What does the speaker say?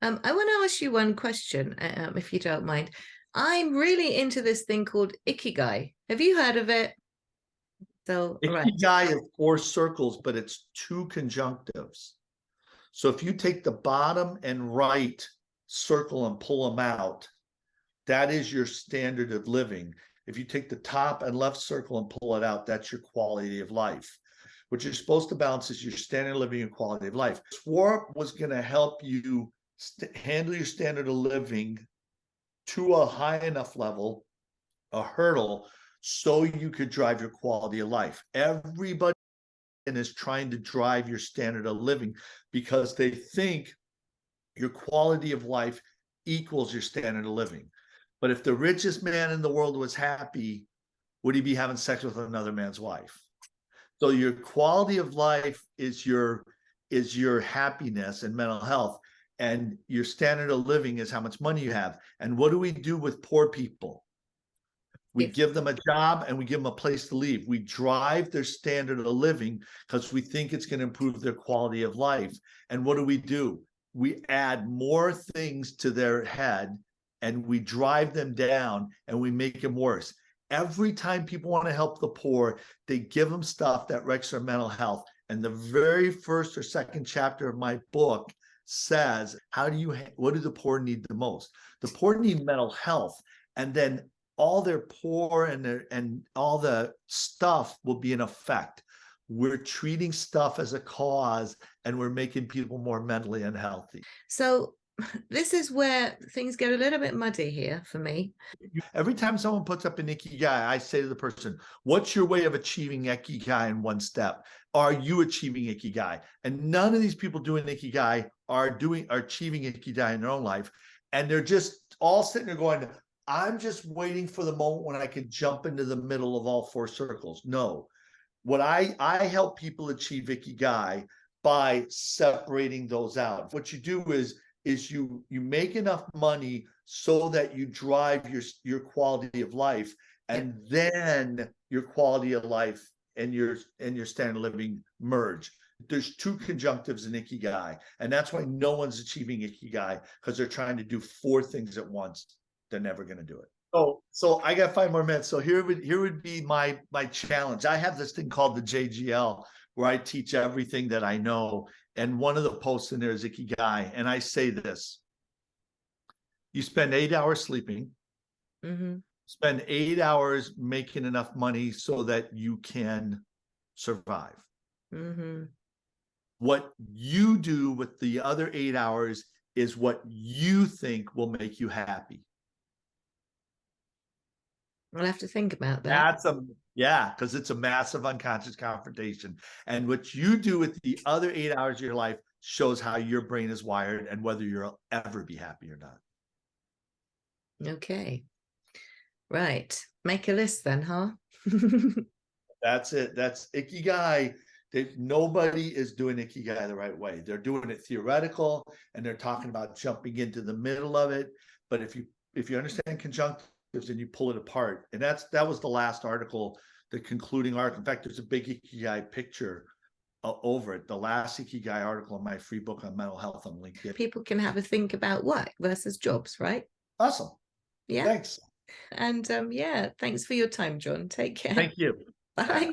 I want to ask you one question, if you don't mind. I'm really into this thing called Ikigai. Have you heard of it? So, all right. Ikigai is four circles, but it's two conjunctives. So if you take the bottom and right circle and pull them out, that is your standard of living. If you take the top and left circle and pull it out, that's your quality of life. What you're supposed to balance is your standard of living and quality of life. SWARP was going to help you handle your standard of living to a high enough level, a hurdle, so you could drive your quality of life. Everybody is trying to drive your standard of living because they think your quality of life equals your standard of living. But if the richest man in the world was happy, would he be having sex with another man's wife? So your quality of life is your happiness and mental health, and your standard of living is how much money you have. And what do we do with poor people? We give them a job and we give them a place to live. We drive their standard of living because we think it's going to improve their quality of life. And what do? We add more things to their head and we drive them down and we make them worse. Every time people want to help the poor, they give them stuff that wrecks their mental health. And the very first or second chapter of my book says, what do the poor need the most? The poor need mental health. And then all their poor and all the stuff will be in effect. We're treating stuff as a cause and we're making people more mentally unhealthy. So this is where things get a little bit muddy here for me. Every time someone puts up an Ikigai, I say to the person, what's your way of achieving Ikigai in one step? Are you achieving Ikigai? And none of these people doing Ikigai are achieving Ikigai in their own life. And they're just all sitting there going, I'm just waiting for the moment when I can jump into the middle of all four circles. No, what I help people achieve Ikigai by separating those out. What you do is you make enough money so that you drive your quality of life, and then your quality of life and your standard of living merge. There's two conjunctives in Ikigai, and that's why no one's achieving Ikigai, because they're trying to do four things at once. They're never going to do it. So I got 5 more minutes. So here would be my challenge. I have this thing called the JGL, where I teach everything that I know. And one of the posts in there is Ikigai. And I say this: you spend 8 hours sleeping, spend 8 hours making enough money so that you can survive. What you do with the other 8 hours is what you think will make you happy. I'll have to think about that. Because it's a massive unconscious confrontation. And what you do with the other 8 hours of your life shows how your brain is wired and whether you'll ever be happy or not. Okay. Right. Make a list then, huh? That's it. That's Ikigai. Nobody is doing Ikigai the right way. They're doing it theoretical and they're talking about jumping into the middle of it. But if you understand conjunctives and you pull it apart, and that was the last article, the concluding article. In fact, there's a big Ikigai picture over it. The last Ikigai article in my free book on mental health on LinkedIn. People can have a think about work versus jobs, right? Awesome. Yeah. Thanks. And yeah, thanks for your time, John. Take care. Thank you. Bye.